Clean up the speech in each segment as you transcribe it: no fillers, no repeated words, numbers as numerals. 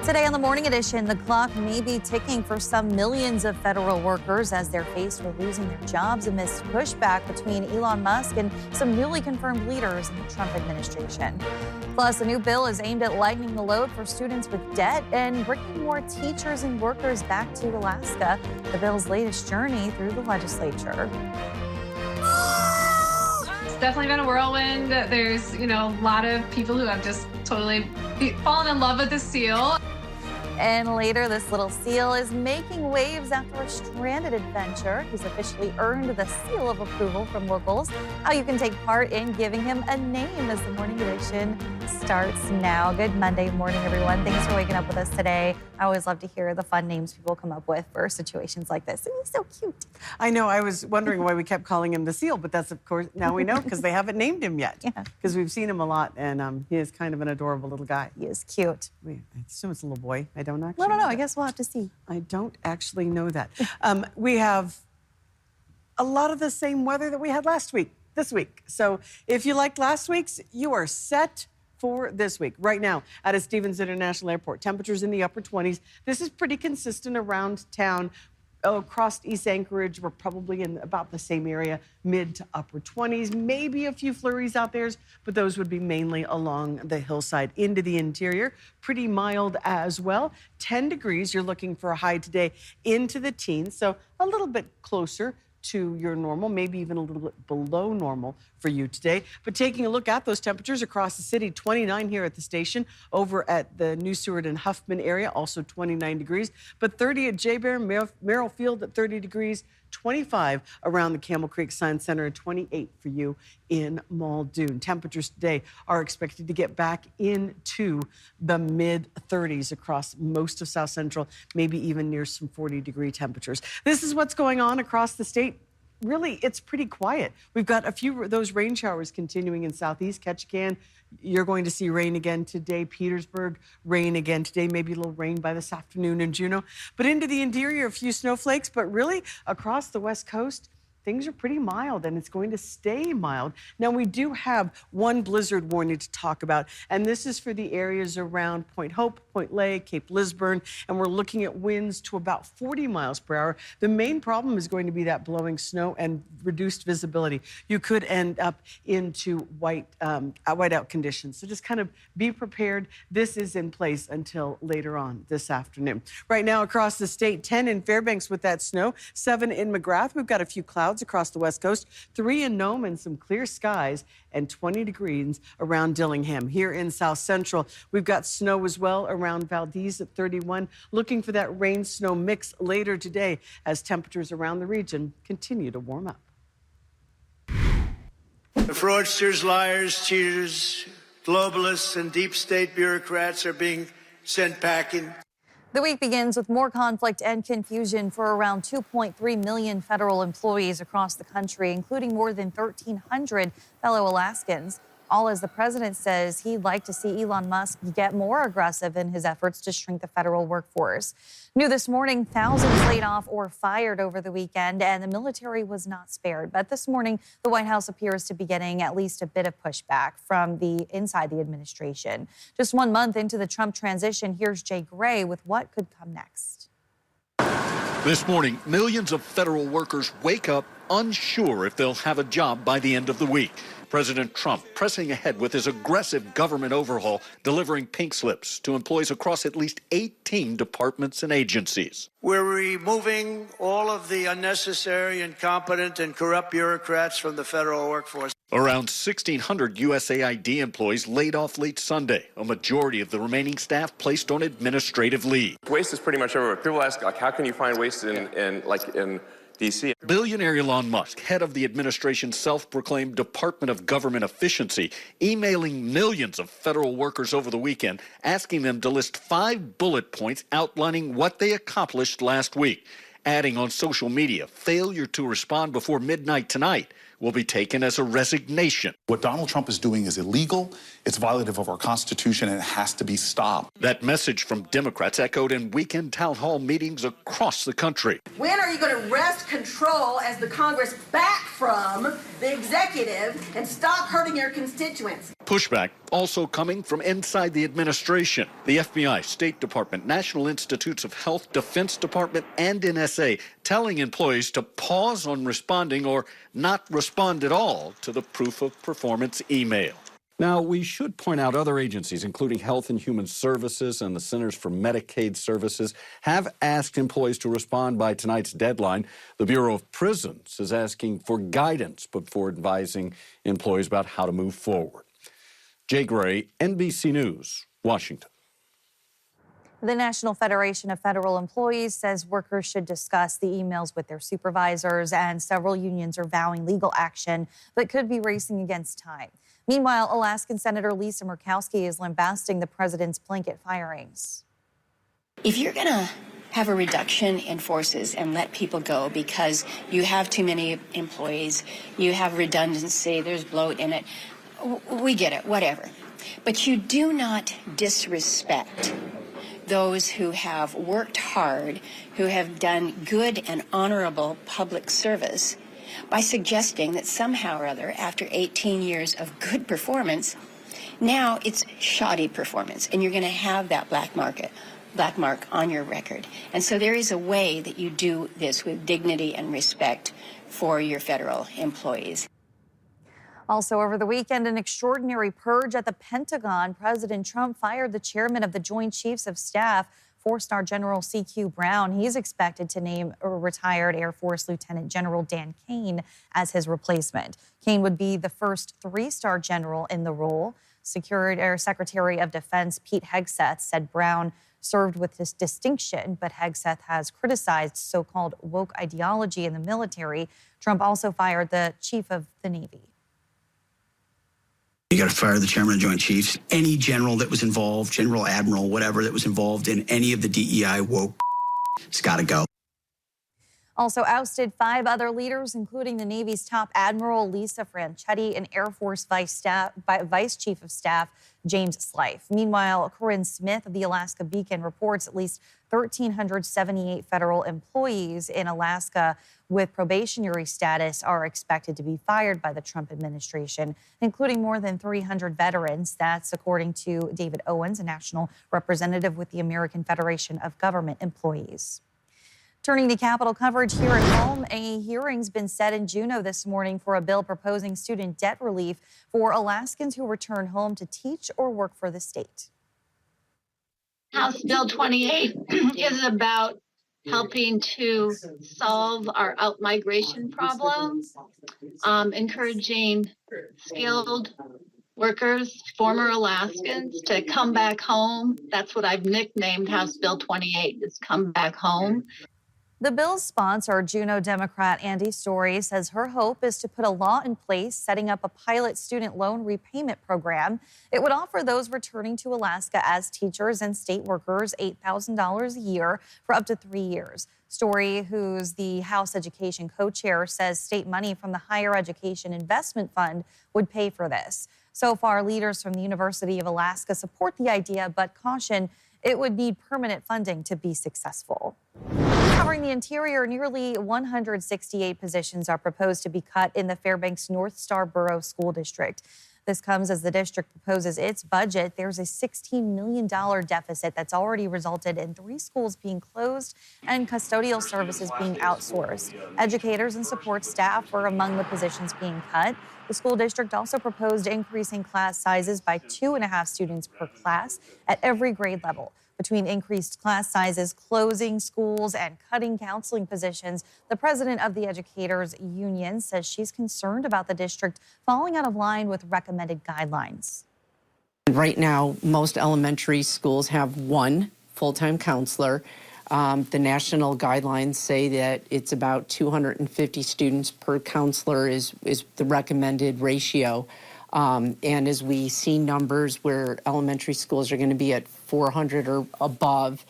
Today on the Morning Edition, the clock may be ticking for some millions of federal workers as they're faced with losing their jobs amidst pushback between Elon Musk and some newly confirmed leaders in the Trump administration. Plus, a new bill is aimed at lightening the load for students with debt and bringing more teachers and workers back to Alaska. The bill's latest journey through the legislature. It's definitely been a whirlwind. There's, a lot of people who have just totally fallen in love with the seal. And later, this little seal is making waves after a stranded adventure. He's officially earned the seal of approval from locals. How you can take part in giving him a name as the Morning Edition starts now. Good Monday morning, everyone. Thanks for waking up with us today. I always love to hear the fun names people come up with for situations like this. He's so cute. I know. I was wondering why we kept calling him the seal, but that's, of course, now we know because they haven't named him yet. Yeah. Because we've seen him a lot, and he is kind of an adorable little guy. He is cute. I assume it's a little boy. I don't actually No. I guess we'll have to see. I don't actually know that. We have a lot of the same weather that we had this week. So if you liked last week's, you are set for this week. Right now, at Stevens International Airport, temperatures in the upper 20s. This is pretty consistent around town. Across East Anchorage, we're probably in about the same area, mid to upper 20s, maybe a few flurries out there, but those would be mainly along the hillside into the interior. Pretty mild as well. 10 degrees, you're looking for a high today into the teens, so a little bit closer to your normal, maybe even a little bit below normal for you today. But taking a look at those temperatures across the city, 29 here at the station, over at the New Seward and Huffman area, also 29 degrees, but 30 at J-Bear, Merrill Field at 30 degrees, 25 around the Camel Creek Science Center, and 28 for you in Muldoon. Temperatures today are expected to get back into the mid-30s across most of South Central, maybe even near some 40-degree temperatures. This is what's going on across the state. Really, it's pretty quiet. We've got a few of those rain showers continuing in southeast Ketchikan. You're going to see rain again today. Petersburg, rain again today. Maybe a little rain by this afternoon in Juneau. But into the interior, a few snowflakes. But really, across the West Coast, things are pretty mild, and it's going to stay mild. Now, we do have one blizzard warning to talk about, and this is for the areas around Point Hope, Point Lay, Cape Lisburn, and we're looking at winds to about 40 miles per hour. The main problem is going to be that blowing snow and reduced visibility. You could end up into whiteout conditions, so just kind of be prepared. This is in place until later on this afternoon. Right now, across the state, 10 in Fairbanks with that snow, 7 in McGrath. We've got a few clouds across the West Coast, 3 in Nome and some clear skies, and 20 degrees around Dillingham. Here in South Central, we've got snow as well around Valdez at 31. Looking for that rain-snow mix later today as temperatures around the region continue to warm up. The fraudsters, liars, cheaters, globalists, and deep state bureaucrats are being sent packing. The week begins with more conflict and confusion for around 2.3 million federal employees across the country, including more than 1,300 fellow Alaskans. All as the president says he'd like to see Elon Musk get more aggressive in his efforts to shrink the federal workforce. New this morning, thousands laid off or fired over the weekend, and the military was not spared. But this morning, the White House appears to be getting at least a bit of pushback from inside the administration. Just 1 month into the Trump transition, here's Jay Gray with what could come next. This morning, millions of federal workers wake up unsure if they'll have a job by the end of the week. President Trump pressing ahead with his aggressive government overhaul, delivering pink slips to employees across at least 18 departments and agencies. We're removing all of the unnecessary, incompetent, and corrupt bureaucrats from the federal workforce. Around 1,600 USAID employees laid off late Sunday. A majority of the remaining staff placed on administrative leave. Waste is pretty much everywhere. People ask, how can you find waste in D.C.? Billionaire Elon Musk, head of the administration's self-proclaimed Department of Government Efficiency, emailing millions of federal workers over the weekend, asking them to list 5 bullet points outlining what they accomplished last week, adding on social media, failure to respond before midnight tonight will be taken as a resignation. What Donald Trump is doing is illegal, it's violative of our Constitution, and it has to be stopped. That message from Democrats echoed in weekend town hall meetings across the country. When are you going to wrest control as the Congress back from the executive and stop hurting your constituents? Pushback also coming from inside the administration. The FBI, State Department, National Institutes of Health, Defense Department, and NSA telling employees to pause on responding or not respond at all to the proof of performance email. Now, we should point out other agencies, including Health and Human Services and the Centers for Medicaid Services, have asked employees to respond by tonight's deadline. The Bureau of Prisons is asking for guidance before advising employees about how to move forward. Jay Gray, NBC News, Washington. The National Federation of Federal Employees says workers should discuss the emails with their supervisors, and several unions are vowing legal action but could be racing against time. Meanwhile, Alaskan Senator Lisa Murkowski is lambasting the president's blanket firings. If you're going to have a reduction in forces and let people go because you have too many employees, you have redundancy, there's bloat in it, we get it, whatever. But you do not disrespect those who have worked hard, who have done good and honorable public service by suggesting that somehow or other, after 18 years of good performance, now it's shoddy performance, and you're going to have that black mark on your record. And so there is a way that you do this with dignity and respect for your federal employees. Also over the weekend, an extraordinary purge at the Pentagon. President Trump fired the chairman of the Joint Chiefs of Staff, Four-star General C.Q. Brown. He's expected to name retired Air Force Lieutenant General Dan Kane as his replacement. Kane would be the first three-star general in the role. Secretary of Defense Pete Hegseth said Brown served with this distinction, but Hegseth has criticized so-called woke ideology in the military. Trump also fired the chief of the Navy. You got to fire the chairman of Joint Chiefs. Any general that was involved, general, admiral, whatever, that was involved in any of the DEI woke, it's got to go. Also ousted 5 other leaders, including the Navy's top admiral Lisa Franchetti and Air Force Vice Chief of Staff James Slife. Meanwhile, Corinne Smith of the Alaska Beacon reports at least 1,378 federal employees in Alaska with probationary status are expected to be fired by the Trump administration, including more than 300 veterans. That's according to David Owens, a national representative with the American Federation of Government Employees. Turning to Capitol coverage here at home, a hearing's been set in Juneau this morning for a bill proposing student debt relief for Alaskans who return home to teach or work for the state. House Bill 28 is about helping to solve our out-migration problem, encouraging skilled workers, former Alaskans, to come back home. That's what I've nicknamed House Bill 28, is come back home. The bill's sponsor, Juneau Democrat Andy Story, says her hope is to put a law in place setting up a pilot student loan repayment program. It would offer those returning to Alaska as teachers and state workers $8,000 a year for up to 3 years. Story, who's the House Education co-chair, says state money from the Higher Education Investment Fund would pay for this. So far, leaders from the University of Alaska support the idea, but caution it would need permanent funding to be successful. Covering the interior, nearly 168 positions are proposed to be cut in the Fairbanks North Star Borough School District. This comes as the district proposes its budget. There's a $16 million deficit that's already resulted in 3 schools being closed and custodial services being outsourced. Educators and support staff were among the positions being cut. The school district also proposed increasing class sizes by 2.5 students per class at every grade level. Between increased class sizes, closing schools, and cutting counseling positions, the president of the Educators Union says she's concerned about the district falling out of line with recommended guidelines. Right now, most elementary schools have 1 full-time counselor. The national guidelines say that it's about 250 students per counselor is the recommended ratio. And as we see numbers where elementary schools are going to be at 400 or above,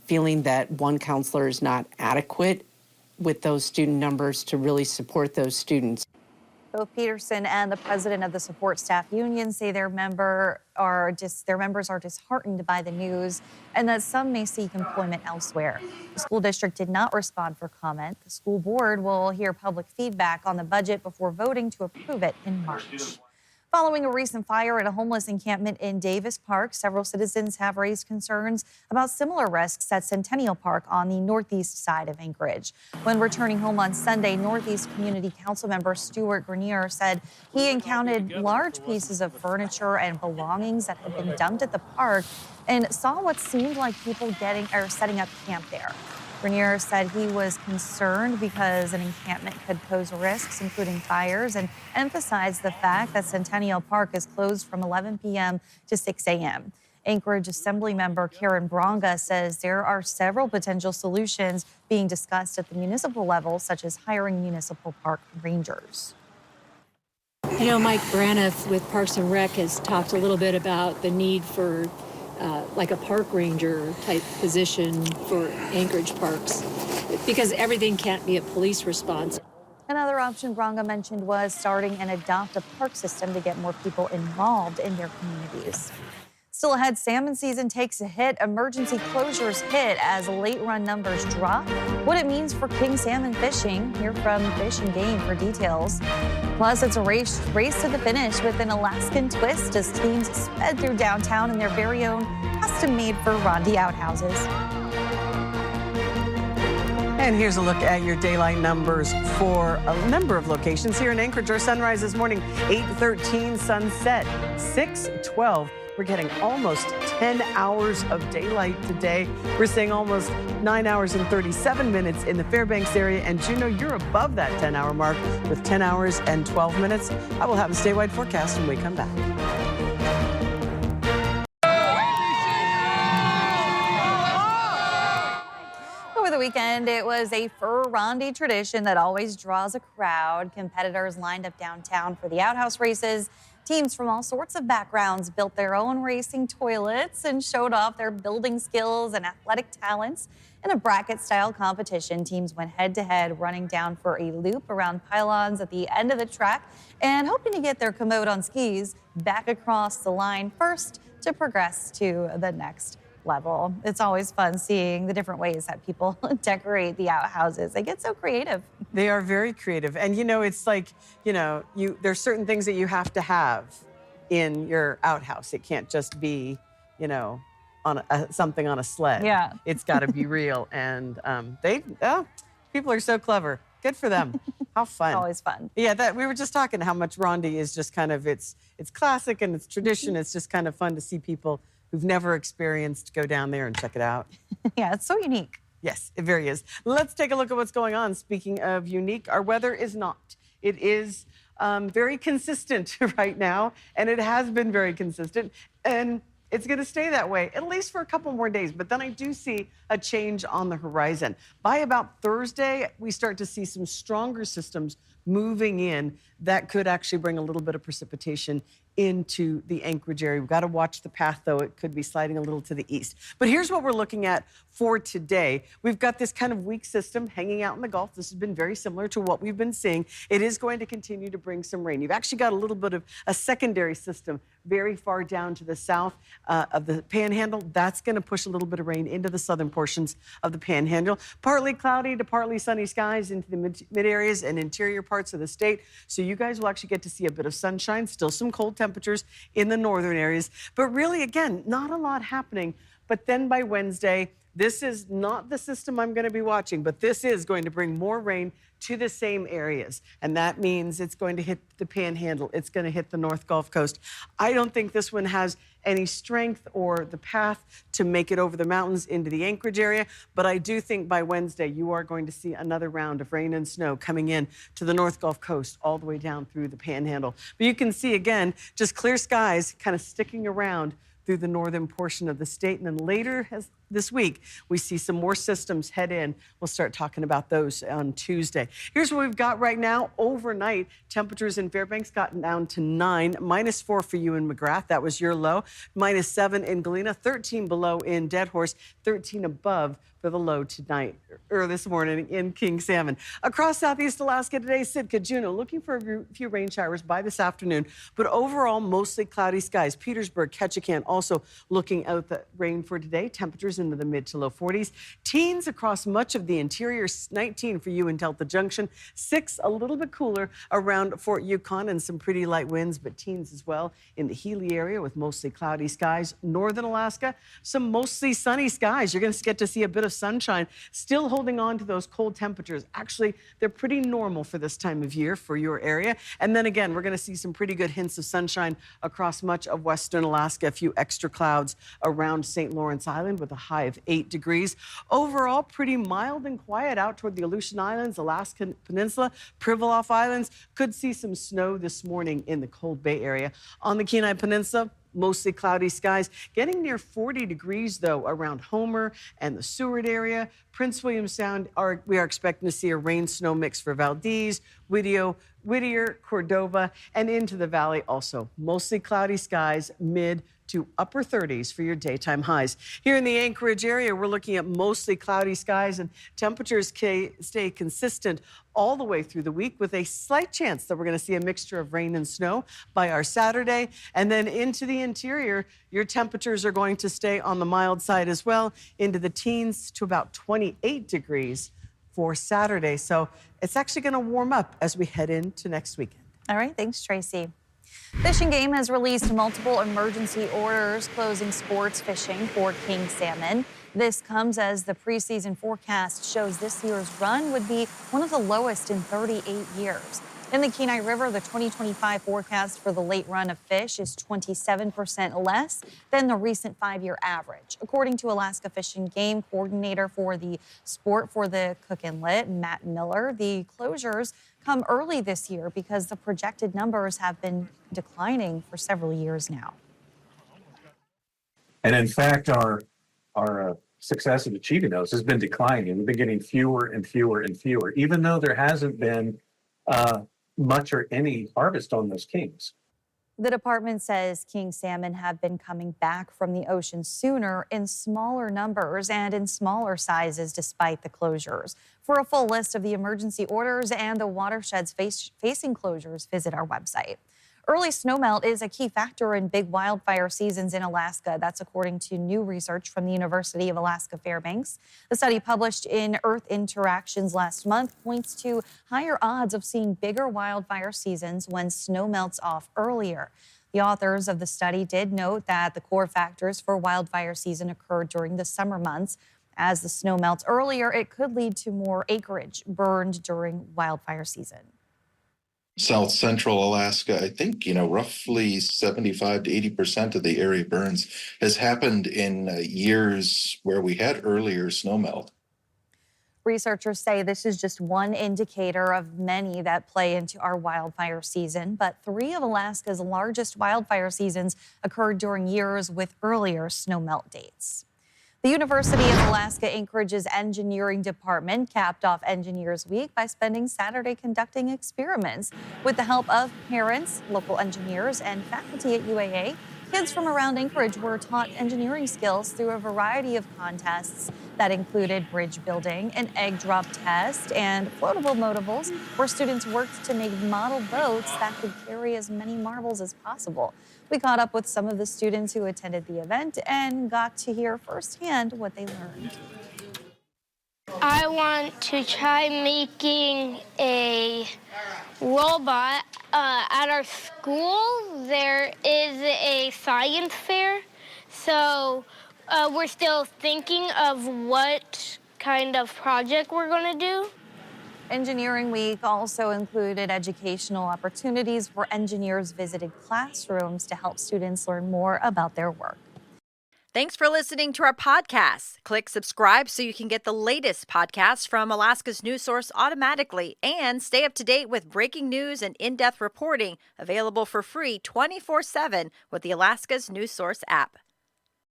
feeling that 1 counselor is not adequate with those student numbers to really support those students. Both Peterson and the president of the support staff union say their members are disheartened by the news and that some may seek employment elsewhere. The school district did not respond for comment. The school board will hear public feedback on the budget before voting to approve it in March. Following a recent fire at a homeless encampment in Davis Park, several citizens have raised concerns about similar risks at Centennial Park on the northeast side of Anchorage. When returning home on Sunday, Northeast Community Council member Stuart Grenier said he encountered large pieces of furniture and belongings that had been dumped at the park and saw what seemed like people setting up camp there. Grenier said he was concerned because an encampment could pose risks, including fires, and emphasized the fact that Centennial Park is closed from 11 p.m. to 6 a.m. Anchorage Assembly member Karen Bronga says there are several potential solutions being discussed at the municipal level, such as hiring municipal park rangers. I know Mike Braniff with Parks and Rec has talked a little bit about the need for like a park ranger type position for Anchorage parks, because everything can't be a police response. Another option Bronga mentioned was starting an adopt a park system to get more people involved in their communities. Still ahead, salmon season takes a hit. Emergency closures hit as late run numbers drop. What it means for king salmon fishing. Hear from Fish and Game for details. Plus, it's a race to the finish with an Alaskan twist as teams sped through downtown in their very own custom-made for Rondi outhouses. And here's a look at your daylight numbers for a number of locations here in Anchorage. Our sunrise this morning, 8:13, sunset, 6:12. We're getting almost 10 hours of daylight today. We're seeing almost 9 hours and 37 minutes in the Fairbanks area. And Juneau, you're above that 10-hour mark with 10 hours and 12 minutes. I will have a statewide forecast when we come back. Over the weekend, it was a fur Rondi tradition that always draws a crowd. Competitors lined up downtown for the outhouse races. Teams from all sorts of backgrounds built their own racing toilets and showed off their building skills and athletic talents. In a bracket-style competition, teams went head-to-head, running down for a loop around pylons at the end of the track and hoping to get their commode on skis back across the line first to progress to the next level. It's always fun seeing the different ways that people decorate the outhouses. They get so creative. They are very creative. And, it's like, there's certain things that you have to have in your outhouse. It can't just be, on something on a sled. Yeah. It's got to be real. And people are so clever. Good for them. How fun. Always fun. Yeah, we were just talking how much Rondi is just kind of, it's classic and it's tradition. It's just kind of fun to see people who've never experienced go down there and check it out. Yeah, it's so unique. Yes, it very is. Let's take a look at what's going on. Speaking of unique, our weather is not. It is very consistent right now, and it has been very consistent, and it's going to stay that way, at least for a couple more days. But then I do see a change on the horizon. By about Thursday, we start to see some stronger systems moving in that could actually bring a little bit of precipitation into the Anchorage area. We've got to watch the path, though. It could be sliding a little to the east. But here's what we're looking at for today. We've got this kind of weak system hanging out in the Gulf. This has been very similar to what we've been seeing. It is going to continue to bring some rain. You've actually got a little bit of a secondary system very far down to the south of the Panhandle. That's going to push a little bit of rain into the southern portions of the Panhandle. Partly cloudy to partly sunny skies into the mid areas and interior parts of the state. So you guys will actually get to see a bit of sunshine, still some cold temperatures in the northern areas. But really, again, not a lot happening. But then by Wednesday, this is not the system I'm going to be watching, but this is going to bring more rain to the same areas. And that means it's going to hit the Panhandle. It's going to hit the North Gulf Coast. I don't think this one has any strength or the path to make it over the mountains into the Anchorage area. But I do think by Wednesday, you are going to see another round of rain and snow coming in to the North Gulf Coast all the way down through the Panhandle. But you can see, again, just clear skies kind of sticking around through the northern portion of the state. And then later this week, we see some more systems head in. We'll start talking about those on Tuesday. Here's what we've got right now. Overnight, temperatures in Fairbanks got down to 9, -4 for you in McGrath. That was your low. -7 in Galena, 13 below in Dead Horse, 13 above for for the low tonight or this morning in King Salmon. Across southeast Alaska today, Sitka, Juneau, looking for a few rain showers by this afternoon, but overall mostly cloudy skies. Petersburg, Ketchikan also looking out the rain for today. Temperatures into the mid to low 40s. Teens across much of the interior, 19 for you in Delta Junction, 6 a little bit cooler around Fort Yukon and some pretty light winds, but teens as well in the Healy area with mostly cloudy skies. Northern Alaska, some mostly sunny skies. You're going to get to see a bit of sunshine, still holding on to those cold temperatures. Actually, they're pretty normal for this time of year for your area. And then again, we're going to see some pretty good hints of sunshine across much of western Alaska. A few extra clouds around St. Lawrence Island with a high of 8 degrees. Overall, pretty mild and quiet out toward the Aleutian Islands, Alaskan Peninsula, Pribilof Islands. Could see some snow this morning in the Cold Bay area. On the Kenai Peninsula, mostly cloudy skies, getting near 40 degrees, though, around Homer and the Seward area. Prince William Sound, we are expecting to see a rain-snow mix for Valdez, Whittier, Cordova, and into the valley also. Mostly cloudy skies, mid to upper 30s for your daytime highs. Here in the Anchorage area, we're looking at mostly cloudy skies, and temperatures stay consistent all the way through the week, with a slight chance that we're going to see a mixture of rain and snow by our Saturday. And then into the interior, your temperatures are going to stay on the mild side as well, into the teens to about 28 degrees for Saturday. So it's actually going to warm up as we head into next weekend. All right, thanks, Tracy. Fish and Game has released multiple emergency orders closing sports fishing for king salmon. This comes as the preseason forecast shows this year's run would be one of the lowest in 38 years. In the Kenai River, the 2025 forecast for the late run of fish is 27% less than the recent 5-year average. According to Alaska Fish and Game coordinator for the sport for the Cook Inlet, Matt Miller, the closures come early this year because the projected numbers have been declining for several years now. And in fact, our success in achieving those has been declining. We've been getting fewer and fewer and fewer, even though there hasn't been much or any harvest on those kings. The department says king salmon have been coming back from the ocean sooner in smaller numbers and in smaller sizes despite the closures. For a full list of the emergency orders and the watersheds facing closures, visit our website. Early snowmelt is a key factor in big wildfire seasons in Alaska. That's according to new research from the University of Alaska Fairbanks. The study published in Earth Interactions last month points to higher odds of seeing bigger wildfire seasons when snow melts off earlier. The authors of the study did note that the core factors for wildfire season occurred during the summer months. As the snow melts earlier, it could lead to more acreage burned during wildfire season. South Central Alaska, I think, roughly 75 to 80% of the area burns has happened in years where we had earlier snowmelt. Researchers say this is just one indicator of many that play into our wildfire season, but 3 of Alaska's largest wildfire seasons occurred during years with earlier snowmelt dates. The University of Alaska Anchorage's engineering department capped off Engineers Week by spending Saturday conducting experiments. With the help of parents, local engineers, and faculty at UAA, kids from around Anchorage were taught engineering skills through a variety of contests that included bridge building, an egg drop test, and floatable motables, where students worked to make model boats that could carry as many marbles as possible. We caught up with some of the students who attended the event and got to hear firsthand what they learned. I want to try making a robot. At our school, there is a science fair, so we're still thinking of what kind of project we're going to do. Engineering Week also included educational opportunities where engineers visited classrooms to help students learn more about their work. Thanks for listening to our podcast. Click subscribe so you can get the latest podcasts from Alaska's news source automatically and stay up to date with breaking news and in-depth reporting available for free 24/7 with the Alaska's news source app.